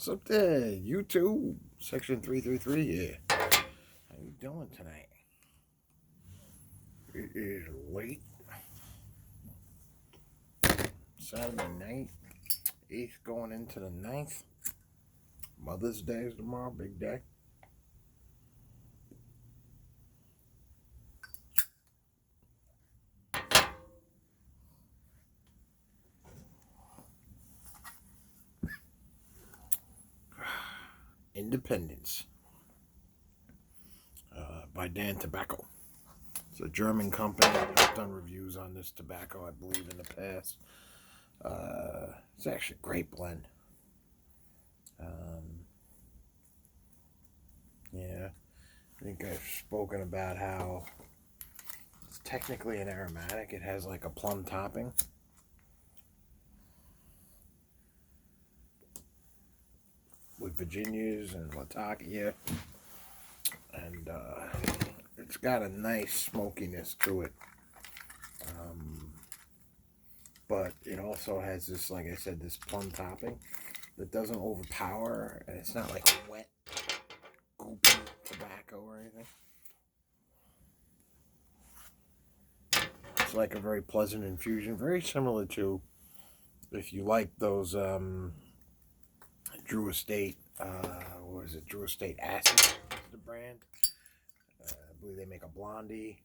What's up there, YouTube? Section 333 here. How you doing tonight? It is late. Saturday night. 8th going into the 9th. Mother's Day is tomorrow. Big day. Independence by Dan Tobacco. It's a German company. I've done reviews on this tobacco, I believe, in the past. It's actually a great blend. Yeah, I think I've spoken about how it's technically an aromatic. It has like a plum topping. With Virginias and Latakia. And it's got a nice smokiness to it. But it also has this, like I said, this plum topping that doesn't overpower, and it's not like wet, goopy tobacco or anything. It's like a very pleasant infusion, very similar to, if you like those Drew Estate, what is it, Drew Estate Acid is the brand. I believe they make a blondie.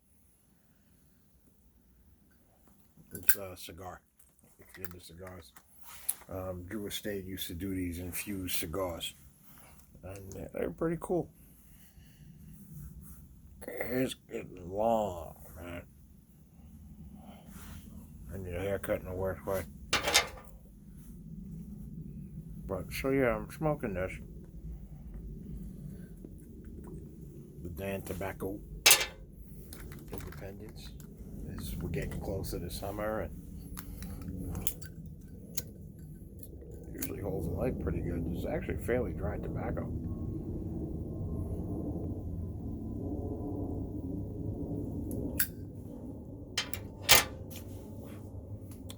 It's a cigar, if you're into cigars. Drew Estate used to do these infused cigars, and they're pretty cool. It's getting long, man. I need a haircut in the worst way. But, so yeah, I'm smoking this. The Dan Tobacco Independence. As we're getting closer to summer, and usually holds the light pretty good. It's actually fairly dry tobacco.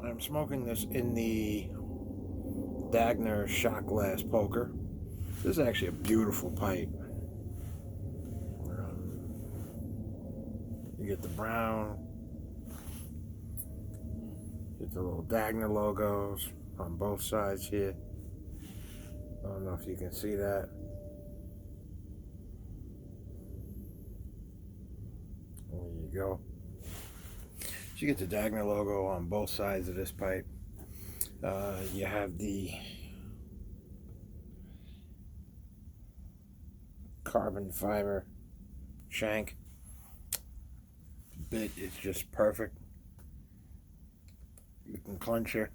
I'm smoking this in the Dagner Shot Glass Poker. This is actually a beautiful pipe. You get the brown, get the little Dagner logos on both sides here. I don't know if you can see that. There you go. So you get the Dagner logo on both sides of this pipe. You have the carbon fiber shank. The bit is just perfect. You can clench it.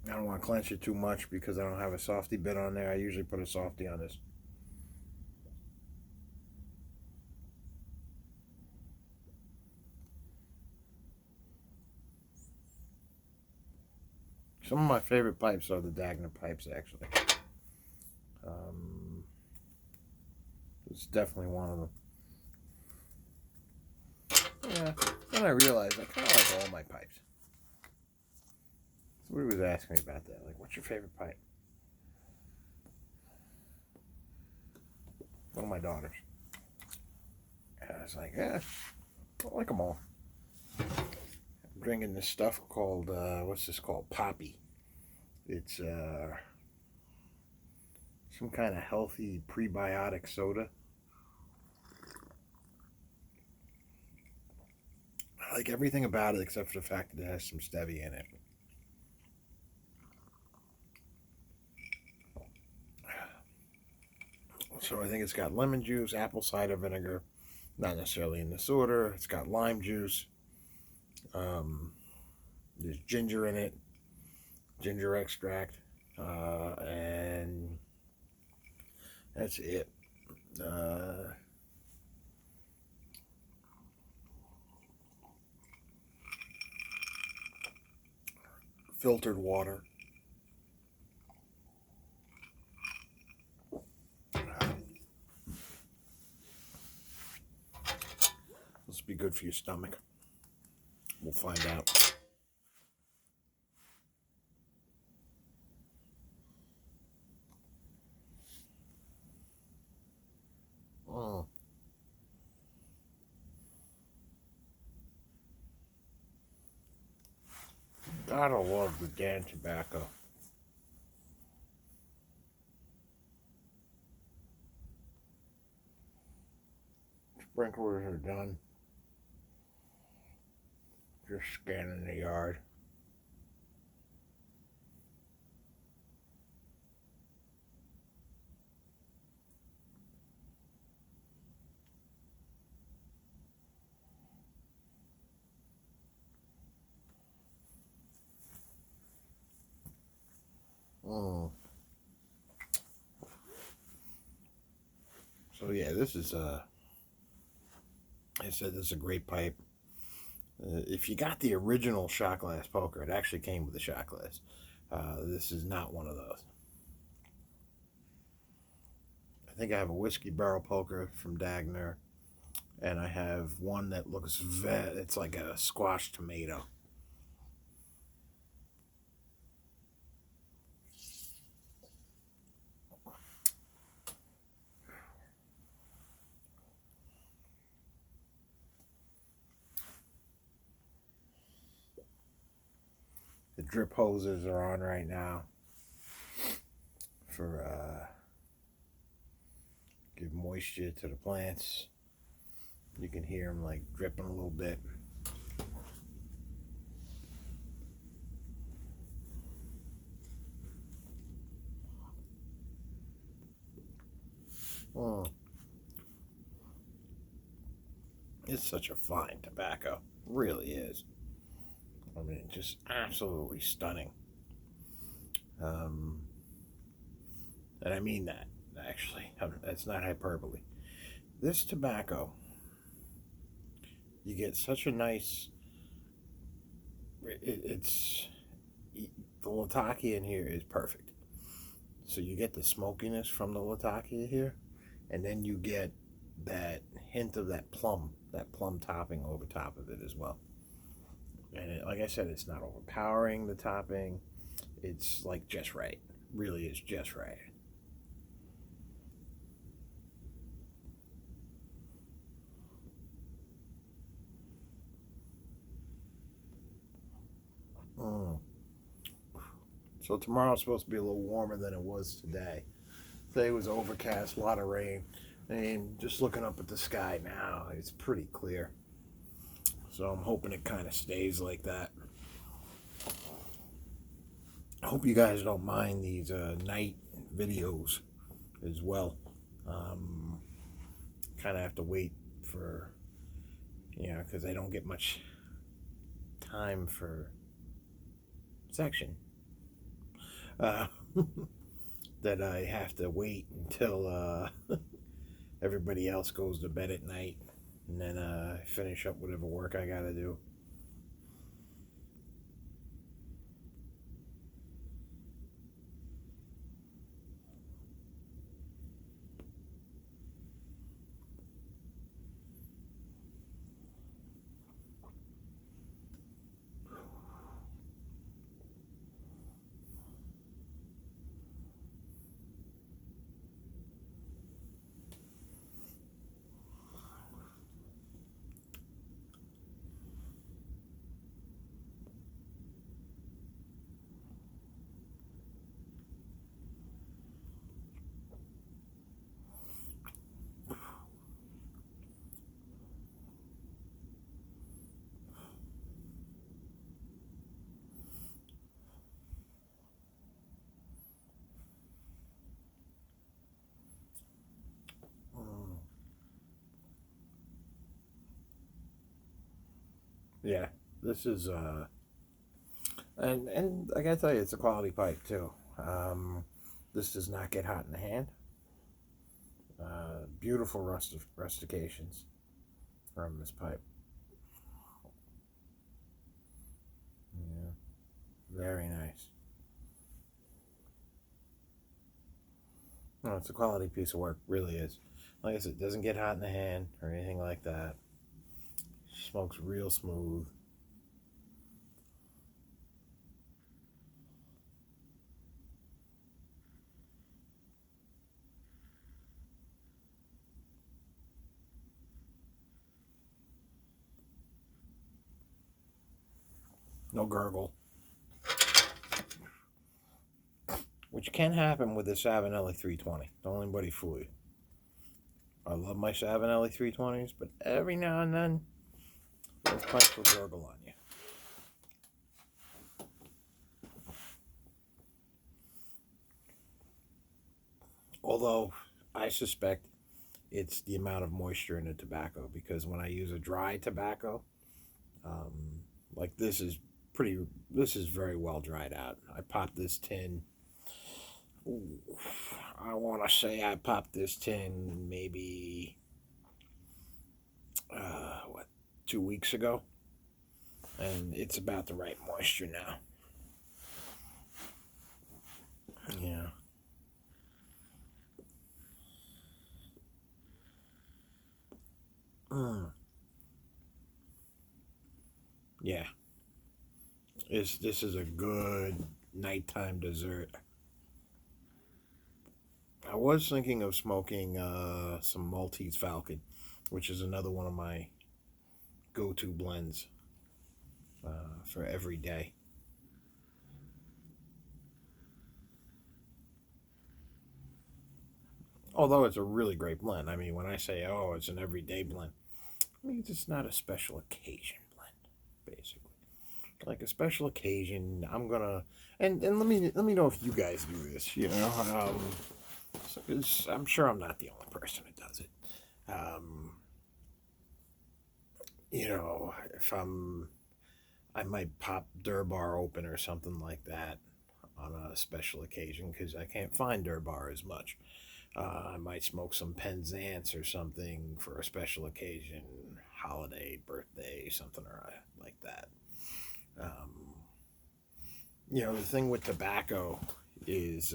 I don't want to clench it too much because I don't have a softy bit on there. I usually put a softy on this. Some of my favorite pipes are the Dagner pipes, actually. It's definitely one of them. Yeah, then I realized I kind of like all my pipes. Somebody was asking me about that. Like, what's your favorite pipe? One of my daughters. And I was like, yeah, I like them all. I'm drinking this stuff called, what's this called? Poppy. It's some kind of healthy prebiotic soda. I like everything about it except for the fact that it has some stevia in it. So I think it's got lemon juice, apple cider vinegar, not necessarily in this order. It's got lime juice. There's ginger in it, ginger extract, and that's it. Filtered water. This will be good for your stomach. We'll find out. I don't love the Dan tobacco. Sprinklers are done. Just scanning the yard. Mm. So yeah, this is I said this is a great pipe. If you got the original shot glass poker, it actually came with a shot glass. This is not one of those. I think I have a whiskey barrel poker from Dagner, and I have one that looks it's like a squashed tomato. The drip hoses are on right now for give moisture to the plants. You can hear them like dripping a little bit. Mm. It's such a fine tobacco. It really is. I mean, just absolutely stunning. And I mean that, actually. That's not hyperbole. This tobacco, you get such a nice. It's. The Latakia in here is perfect. So you get the smokiness from the Latakia here, and then you get that hint of that plum topping over top of it as well. And like I said, it's not overpowering the topping. It's like just right. Really is just right. Mm. So tomorrow's supposed to be a little warmer than it was today. Today was overcast, a lot of rain. And just looking up at the sky now, it's pretty clear. So I'm hoping it kind of stays like that. I hope you guys don't mind these night videos as well. Kind of have to wait for, because I don't get much time for section. That I have to wait until everybody else goes to bed at night, and then finish up whatever work I gotta do. Mm. Yeah, this is and I gotta tell you, it's a quality pipe too. This does not get hot in the hand. Beautiful rustications from this pipe. Yeah, very nice. No, it's a quality piece of work, really is. Like I said, it doesn't get hot in the hand or anything like that. Smokes real smooth. No gurgle. which can happen with the Savinelli 320. Don't let anybody fool you. I love my Savinelli 320s, but every now and then, those pipes will gurgle on you. Although, I suspect it's the amount of moisture in the tobacco, because when I use a dry tobacco, like this is very well dried out. I popped this tin, I want to say I popped this tin maybe, what, 2 weeks ago, and it's about the right moisture now. Yeah. Mm. Yeah. This is a good nighttime dessert. I was thinking of smoking some Maltese Falcon, which is another one of my go-to blends for every day. Although it's a really great blend. I mean, when I say, oh, it's an everyday blend, I mean, it's not a special occasion blend, basically. Like a special occasion, I'm gonna, and let me know if you guys do this. I'm sure I'm not the only person who does it. Um, if I might pop Durbar open or something like that on a special occasion because I can't find Durbar as much. I might smoke some Penzance or something for a special occasion, holiday, birthday, something or like that. Um, the thing with tobacco is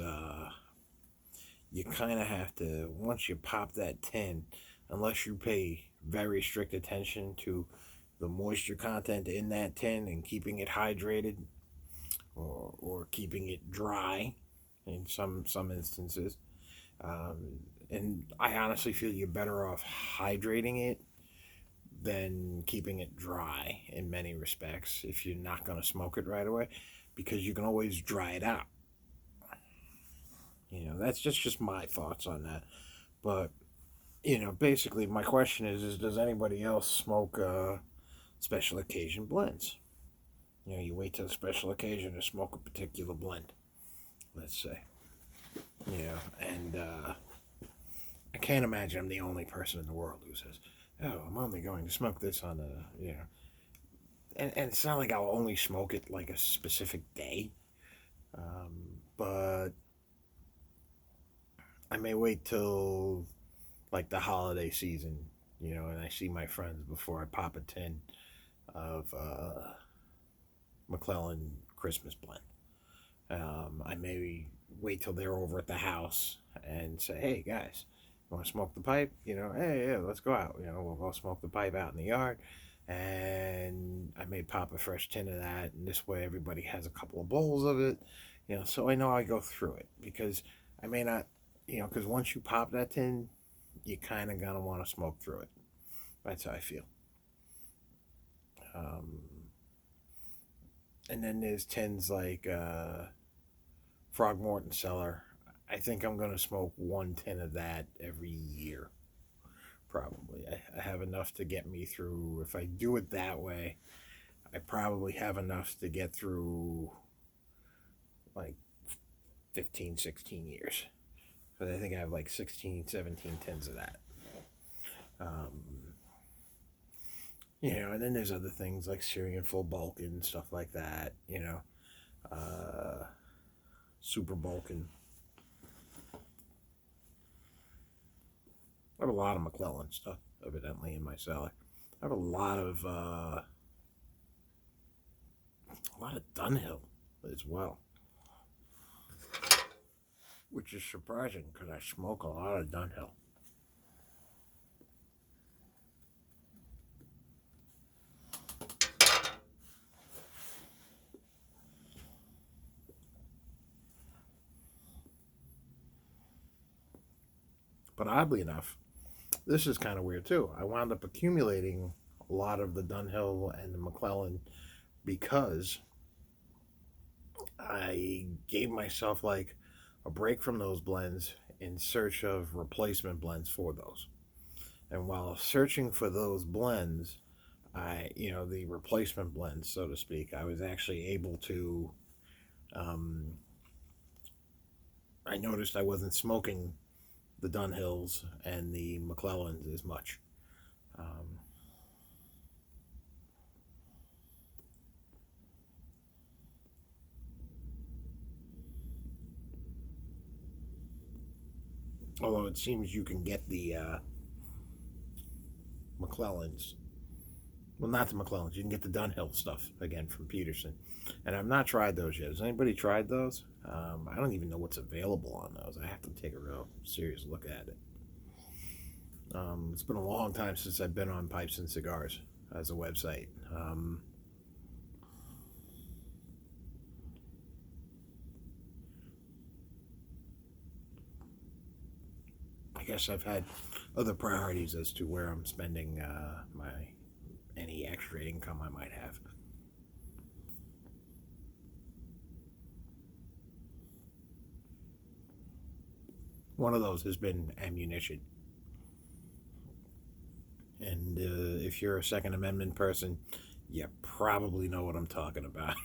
you kind of have to, once you pop that tin, unless you pay very strict attention to the moisture content in that tin and keeping it hydrated or keeping it dry in some instances. And I honestly feel you're better off hydrating it than keeping it dry in many respects if you're not going to smoke it right away, because you can always dry it out. That's just my thoughts on that. But basically, my question is does anybody else smoke special occasion blends? You wait till a special occasion to smoke a particular blend, let's say. And I can't imagine I'm the only person in the world who says, oh, I'm only going to smoke this on and it's not like I'll only smoke it like a specific day, but I may wait till like the holiday season, and I see my friends before I pop a tin of McClellan Christmas blend. I may wait till they're over at the house and say, hey guys, you want to smoke the pipe? Hey, yeah, let's go out. We'll go smoke the pipe out in the yard. And I may pop a fresh tin of that, and this way everybody has a couple of bowls of it, so I know I go through it, because I may not, because once you pop that tin, you kind of gonna want to smoke through it. That's how I feel. Um, and then there's tins like Frogmorton Cellar. I think I'm gonna smoke 1 tin of that every year. Probably. I have enough to get me through. If I do it that way, I probably have enough to get through like 15, 16 years. But I think I have like 16, 17 tins of that. Um, and then there's other things like Syrian full bulk and stuff like that, super bulking. I have a lot of McClellan stuff, evidently, in my cellar. I have a lot of Dunhill as well, which is surprising because I smoke a lot of Dunhill. But oddly enough, this is kind of weird too. I wound up accumulating a lot of the Dunhill and the McClellan because I gave myself like a break from those blends in search of replacement blends for those. And while searching for those blends, the replacement blends, so to speak, I was actually able to, um, I noticed I wasn't smoking the Dunhills and the McClellans as much. Um, Although it seems you can get the McClellans. Well, not the McClellans. You can get the Dunhill stuff again from Peterson. And I've not tried those yet. Has anybody tried those? I don't even know what's available on those. I have to take a real serious look at it. It's been a long time since I've been on Pipes and Cigars as a website. I guess I've had other priorities as to where I'm spending my any extra income I might have. One of those has been ammunition. And if you're a Second Amendment person, you probably know what I'm talking about.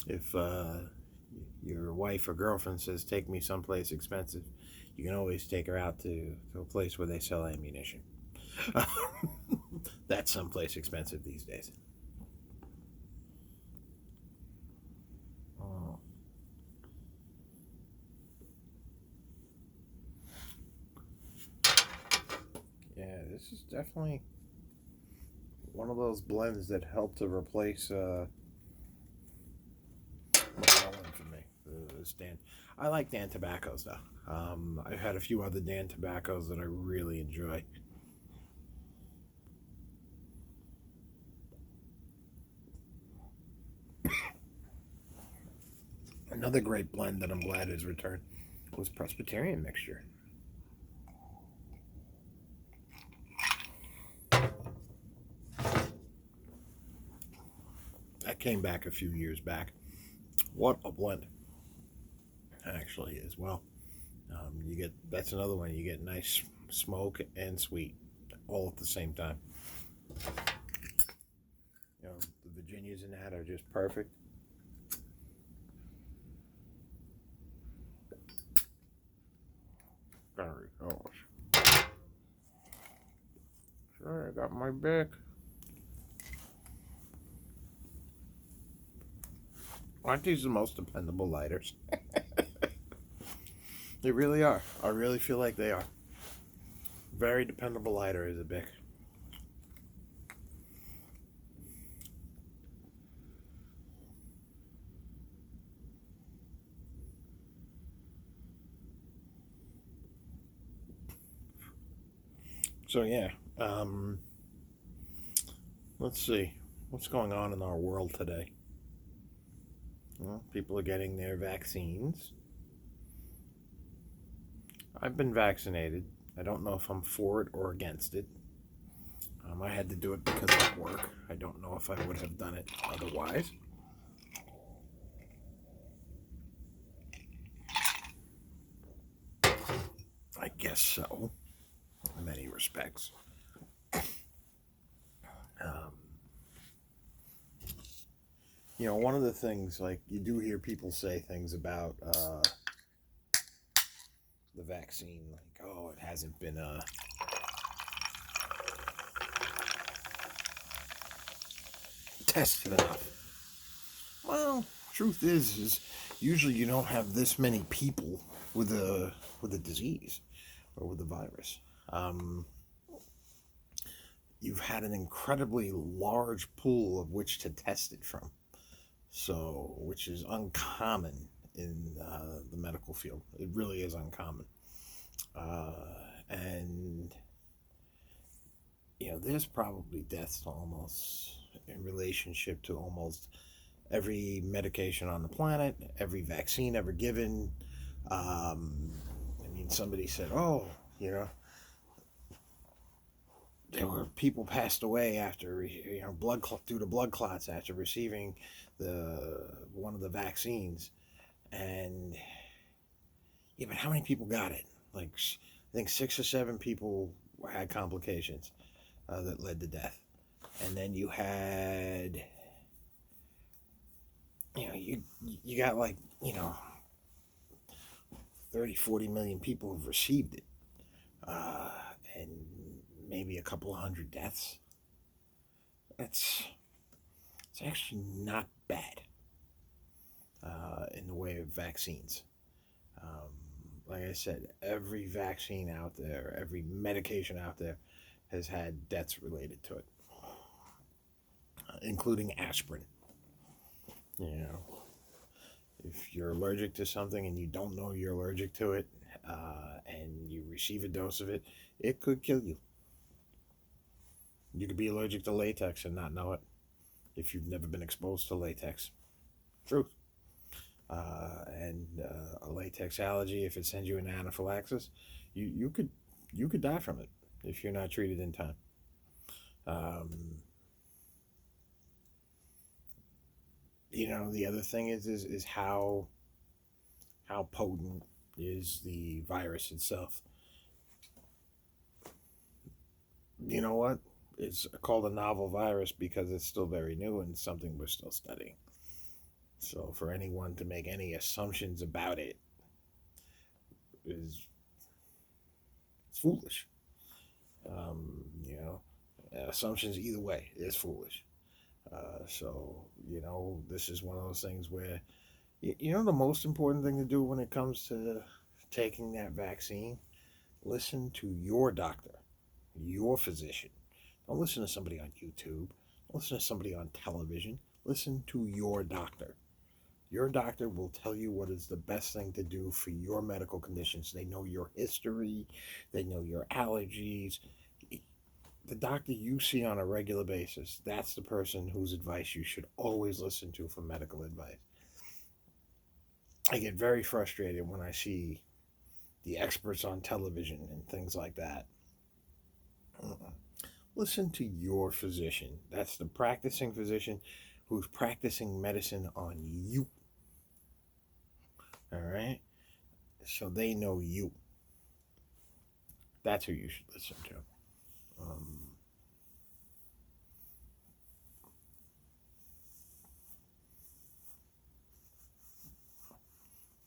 If your wife or girlfriend says, take me someplace expensive, you can always take her out to a place where they sell ammunition. That's someplace expensive these days. Oh. Yeah, this is definitely one of those blends that help to replace McClellan for me. This Dan. I like Dan tobaccos though. I've had a few other Dan tobaccos that I really enjoy. Another great blend that I'm glad has returned was Presbyterian Mixture. That came back a few years back. What a blend, actually, as well. You get that's another one. You get nice smoke and sweet all at the same time. The Virginias in that are just perfect. Very gosh. Sure, I got my back. Aren't these the most dependable lighters? They really are. I really feel like they are. Very dependable lighter is a Bic. So yeah, let's see what's going on in our world today. Well, people are getting their vaccines. I've been vaccinated. I don't know if I'm for it or against it. I had to do it because of work. I don't know if I would have done it otherwise. I guess so, in many respects. Um, one of the things, like, you do hear people say things about the vaccine, like, oh, it hasn't been tested enough. Well, truth is usually you don't have this many people with a disease or with the virus. You've had an incredibly large pool of which to test it from, so which is uncommon in the medical field. It really is uncommon, and there's probably deaths to almost in relationship to almost every medication on the planet, every vaccine ever given. I mean, somebody said, "Oh, there were people passed away after, you know, due to blood clots after receiving the one of the vaccines. And yeah, but how many people got it? Like, I think 6 or 7 people had complications that led to death. And then you had, you know, you got like, you know, 30, 40 million people have received it, uh, and maybe a couple of hundred deaths. It's it's actually not bad in the way of vaccines. Um, like I said, every vaccine out there, every medication out there, has had deaths related to it, including aspirin. You know, if you're allergic to something and you don't know you're allergic to it, and you receive a dose of it, it could kill you. You could be allergic to latex and not know it if you've never been exposed to latex. Truth. And a latex allergy, if it sends you into anaphylaxis, you could die from it if you're not treated in time. Um, you know, the other thing is how potent is the virus itself. You know what? It's called a novel virus because it's still very new and something we're still studying. So for anyone to make any assumptions about it is it's foolish. You know, assumptions either way is foolish. So you know, this is one of those things where you know the most important thing to do when it comes to taking that vaccine. Listen to your doctor, your physician. Don't listen to somebody on YouTube. Don't listen to somebody on television. Listen to your doctor. Your doctor will tell you what is the best thing to do for your medical conditions. They know your history, they know your allergies. The doctor you see on a regular basis, that's the person whose advice you should always listen to for medical advice. I get very frustrated when I see the experts on television and things like that. Listen to your physician. That's the practicing physician who's practicing medicine on you. All right? So they know you. That's who you should listen to. Um,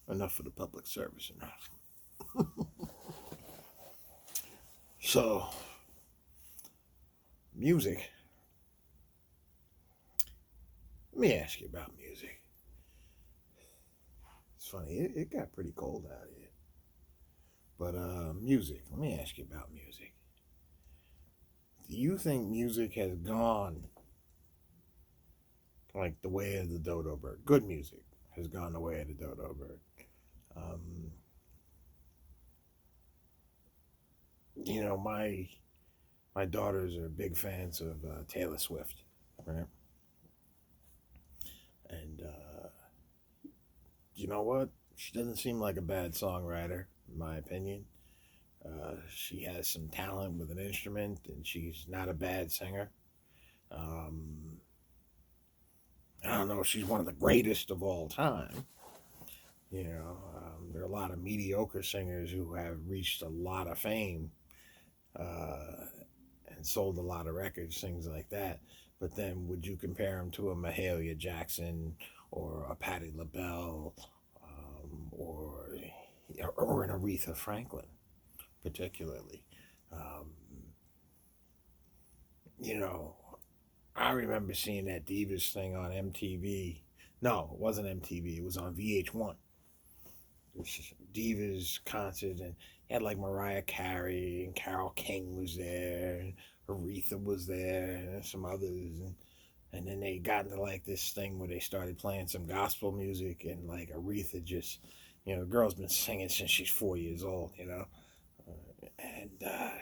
enough for the public service announcement. So, music. Let me ask you about music. It's funny, it got pretty cold out here. But music. Let me ask you about music. Do you think music has gone like the way of the dodo bird? Good music has gone the way of the dodo bird. Um, you know, my daughters are big fans of Taylor Swift, right? And you know what? She doesn't seem like a bad songwriter, in my opinion. She has some talent with an instrument, and she's not a bad singer. Um, I don't know if she's one of the greatest of all time. You know, there are a lot of mediocre singers who have reached a lot of fame uh, and sold a lot of records, things like that. But then, would you compare them to a Mahalia Jackson or a Patti LaBelle or an Aretha Franklin, particularly? Um, you know, I remember seeing that Divas thing on MTV. No, it wasn't MTV. It was on VH1. It was just Divas concert, and had like Mariah Carey and Carole King was there, and Aretha was there, and some others, and then they got into like this thing where they started playing some gospel music, and like Aretha just, you know, the girl's been singing since she's 4 years old, you know, and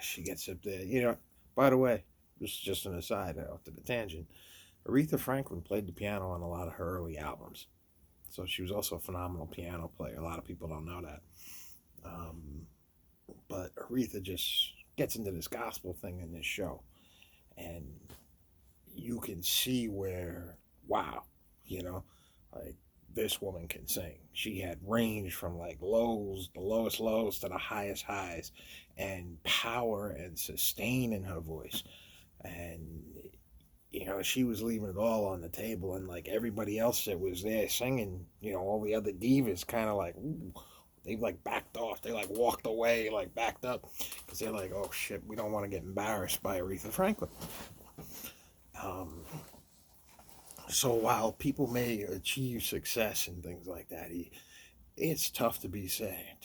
she gets up there, you know. By the way, this is just an aside off to the tangent. Aretha Franklin played the piano on a lot of her early albums. So she was also a phenomenal piano player. A lot of people don't know that. Um, but Aretha just gets into this gospel thing in this show. and you can see where, wow, you know, like this woman can sing. She had range from like lows, the lowest lows to the highest highs, and power and sustain in her voice. And she was leaving it all on the table, and like everybody else that was there singing, all the other divas kind of like, ooh, they like backed off. They like walked away, like backed up, because they're like, oh shit, we don't want to get embarrassed by Aretha Franklin. Um, so while people may achieve success and things like that, it's tough to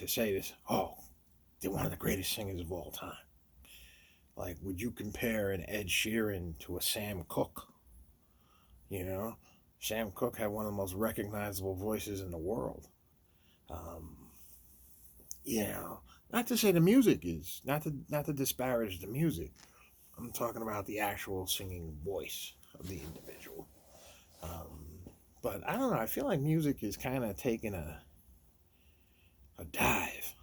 say this. Oh, they're one of the greatest singers of all time. Like, would you compare an Ed Sheeran to a Sam Cooke? You know, Sam Cooke had one of the most recognizable voices in the world. Um, not to say the music is not to disparage the music. I'm talking about the actual singing voice of the individual. But I don't know. I feel like music is kind of taking a dive.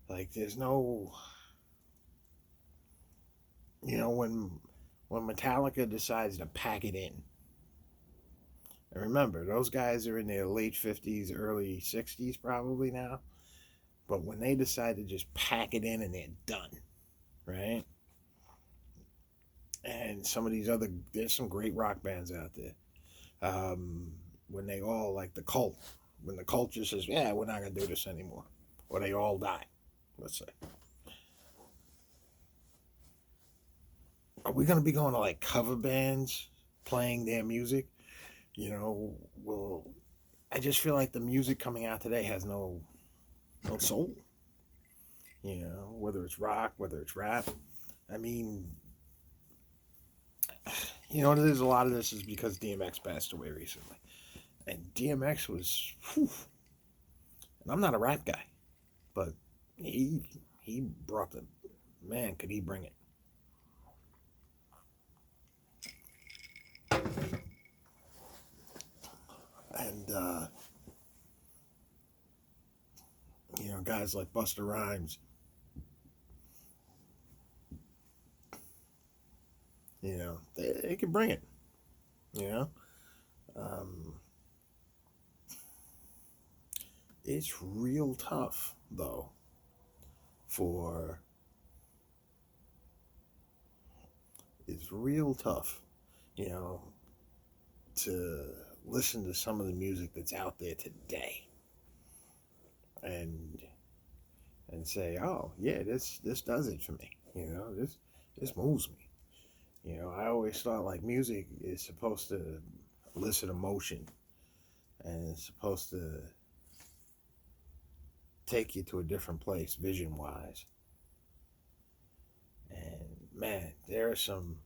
Like there's no, when Metallica decides to pack it in. And remember, those guys are in their late 50s, early 60s probably now. But when they decide to just pack it in and they're done, right? And there's some great rock bands out there. When they all, like the Cult, when the Cult just says, yeah, we're not going to do this anymore. Or they all die, let's say. Are we going to be going to like cover bands playing their music? Well, I just feel like the music coming out today has no soul. Whether it's rock, whether it's rap. I mean, there's a lot of this is because DMX passed away recently. And DMX was, whew, and I'm not a rap guy, but he brought the, man, could he bring it. And, guys like Busta Rhymes, they can bring it, you know. Um, it's real tough, though, for, it's real tough, you know, to listen to some of the music that's out there today and say, oh yeah, this does it for me. This moves me. I always thought like music is supposed to elicit emotion and it's supposed to take you to a different place vision wise. And man, there are some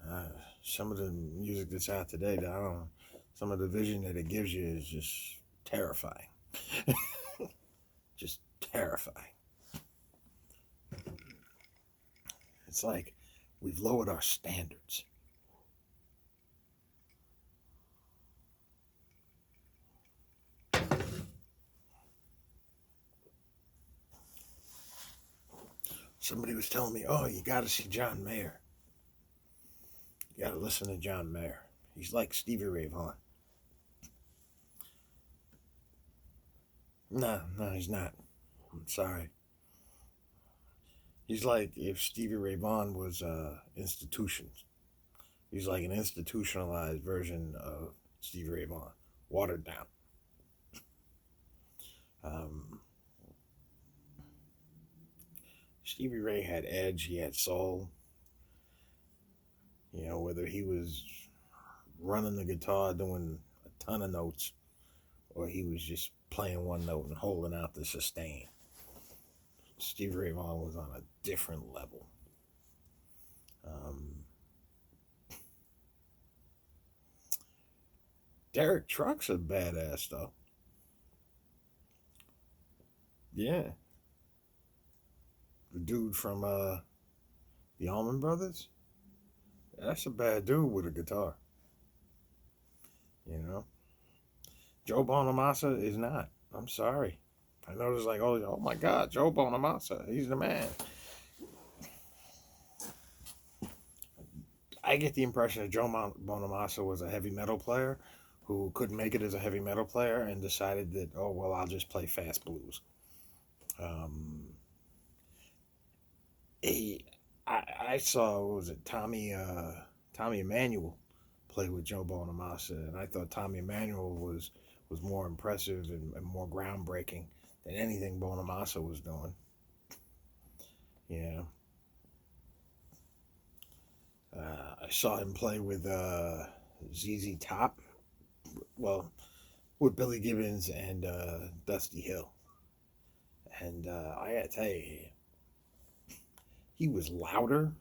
of the music that's out today that I don't know, some of the vision that it gives you is just terrifying. Just terrifying. It's like we've lowered our standards. Somebody was telling me, oh, you got to see John Mayer. You got to listen to John Mayer. He's like Stevie Ray Vaughan. No, he's not. I'm sorry. He's like if Stevie Ray Vaughan was institutions. He's like an institutionalized version of Stevie Ray Vaughan, watered down. Um, Stevie Ray had edge, he had soul. Whether he was running the guitar doing a ton of notes or he was just playing one note and holding out the sustain. Stevie Ray Vaughan was on a different level. Derek Truck's a badass though. Yeah, the dude from the Allman Brothers. That's a bad dude with a guitar. You know, Joe Bonamassa is not. I'm sorry. I know there's like, oh my God, Joe Bonamassa, he's the man. I get the impression that Joe Bonamassa was a heavy metal player who couldn't make it as a heavy metal player and decided that, oh, well, I'll just play fast blues. Um, he, I saw, what was it, Tommy Emmanuel play with Joe Bonamassa, and I thought Tommy Emmanuel was more impressive and more groundbreaking than anything Bonamassa was doing. Yeah. I saw him play with ZZ Top, well, with Billy Gibbons and Dusty Hill. And I gotta tell you, he was louder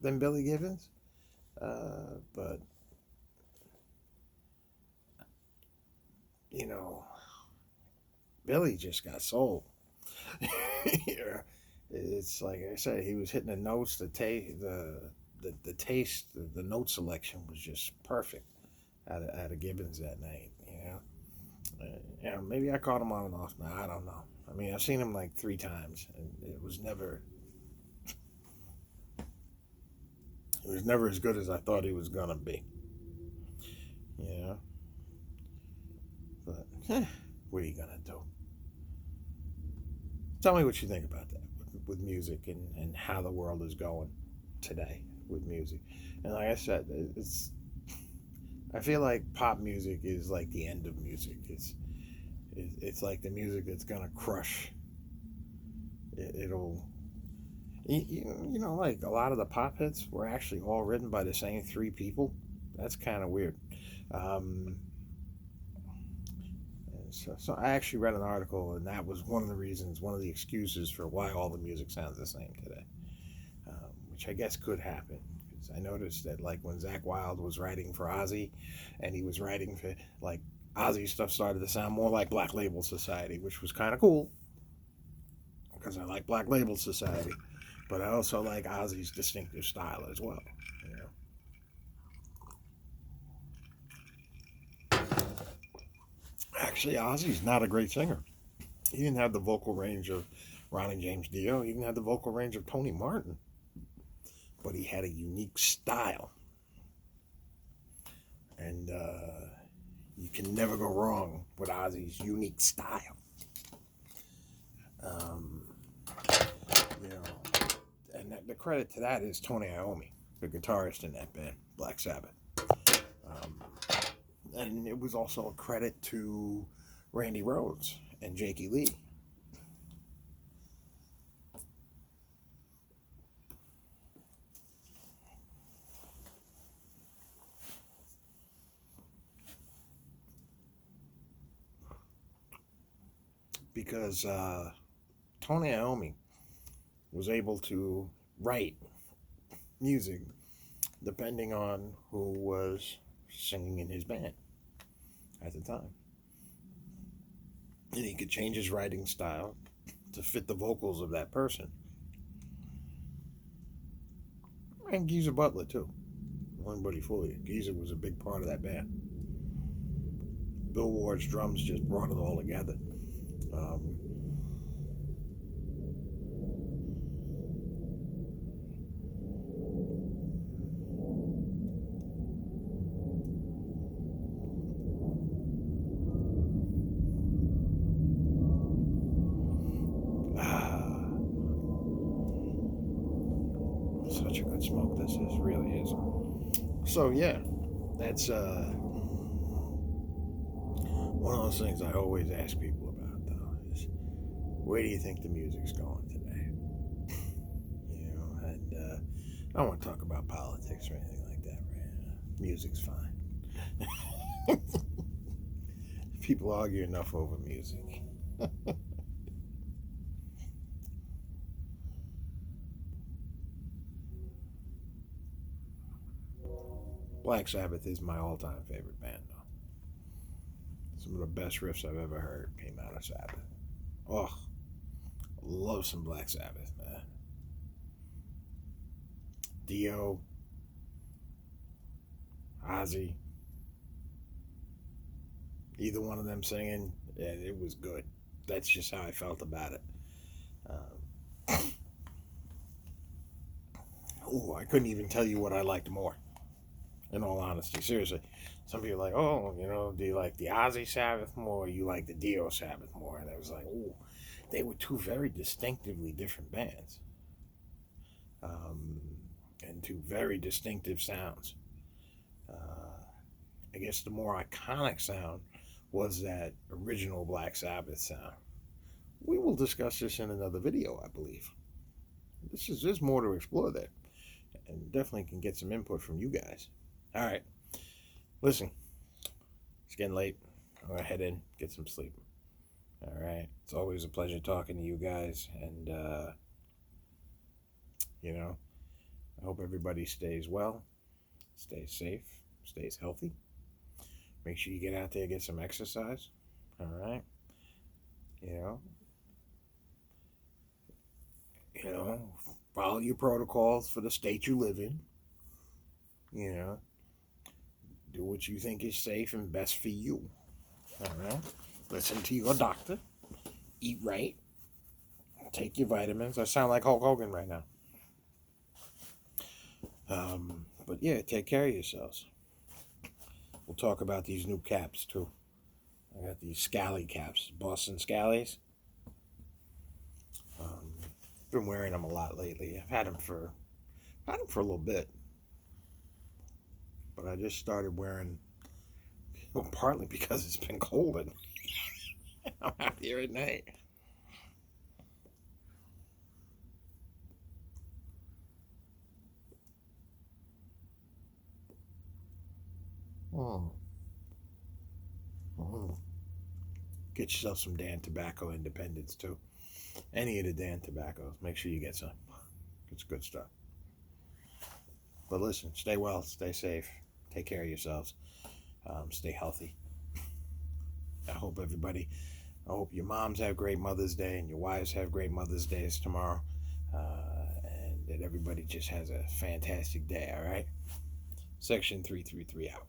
than Billy Gibbons, but you know, Billy just got soul. Yeah. It's like I said, he was hitting the notes. The taste, the note selection was just perfect out of Gibbons that night. Yeah, maybe I caught him on and off now. I don't know. I mean, I've seen him like 3 times, and it was never as good as I thought he was gonna be. Yeah, but what are you gonna do? Tell me what you think about that with music and how the world is going today with music. And like I said, I feel like pop music is like the end of music. It's like the music that's gonna crush. It'll like a lot of the pop hits were actually all written by the same 3 people. That's kind of weird. Um, so I actually read an article, and that was one of the reasons, one of the excuses for why all the music sounds the same today, which I guess could happen. Because I noticed that, like, when Zach Wilde was writing for Ozzy, and he was writing for, like, Ozzy stuff started to sound more like Black Label Society, which was kind of cool because I like Black Label Society, but I also like Ozzy's distinctive style as well. You know, actually, Ozzy's not a great singer. He didn't have the vocal range of Ronnie James Dio. He didn't have the vocal range of Tony Martin, but he had a unique style, and you can never go wrong with Ozzy's unique style. Um, you know, and the credit to that is Tony Iommi, the guitarist in that band, Black Sabbath. Um, and it was also a credit to Randy Rhoads and Jakey Lee. Because Tony Iommi was able to write music depending on who was singing in his band at the time. And he could change his writing style to fit the vocals of that person. And Geezer Butler, too. Everybody fool you. Geezer was a big part of that band. Bill Ward's drums just brought it all together. Um, such a good smoke this is, really is. So yeah, that's one of those things I always ask people about, though, is where do you think the music's going today? And I don't want to talk about politics or anything like that right now. Music's fine. People argue enough over music. Black Sabbath is my all-time favorite band, though. Some of the best riffs I've ever heard came out of Sabbath. Oh, love some Black Sabbath, man. Dio, Ozzy, either one of them singing, yeah, it was good. That's just how I felt about it. Um, I couldn't even tell you what I liked more. In all honesty, seriously. Some people are like, oh, do you like the Ozzy Sabbath more or you like the Dio Sabbath more? And it was like, oh, they were two very distinctively different bands. Um, and two very distinctive sounds. I guess the more iconic sound was that original Black Sabbath sound. We will discuss this in another video, I believe. There's more to explore there, and definitely can get some input from you guys. All right, listen, it's getting late. I'm gonna head in, get some sleep. All right, it's always a pleasure talking to you guys, and I hope everybody stays well, stays safe, stays healthy. Make sure you get out there, get some exercise. All right, you know, follow your protocols for the state you live in. Do what you think is safe and best for you. All right, listen to your doctor. Eat right. Take your vitamins. I sound like Hulk Hogan right now. But yeah, take care of yourselves. We'll talk about these new caps too. I got these Scally caps, Boston Scallies. Been wearing them a lot lately. I've had them for a little bit, but I just started wearing. Well, partly because it's been cold and I'm out here at night. Oh. Oh. Get yourself some Dan Tobacco Independence too. Any of the Dan Tobaccos. Make sure you get some. It's good stuff. But listen, stay well, stay safe, take care of yourselves, stay healthy. I hope your moms have great Mother's Day and your wives have great Mother's Days tomorrow. And that everybody just has a fantastic day, all right? Section 333 out.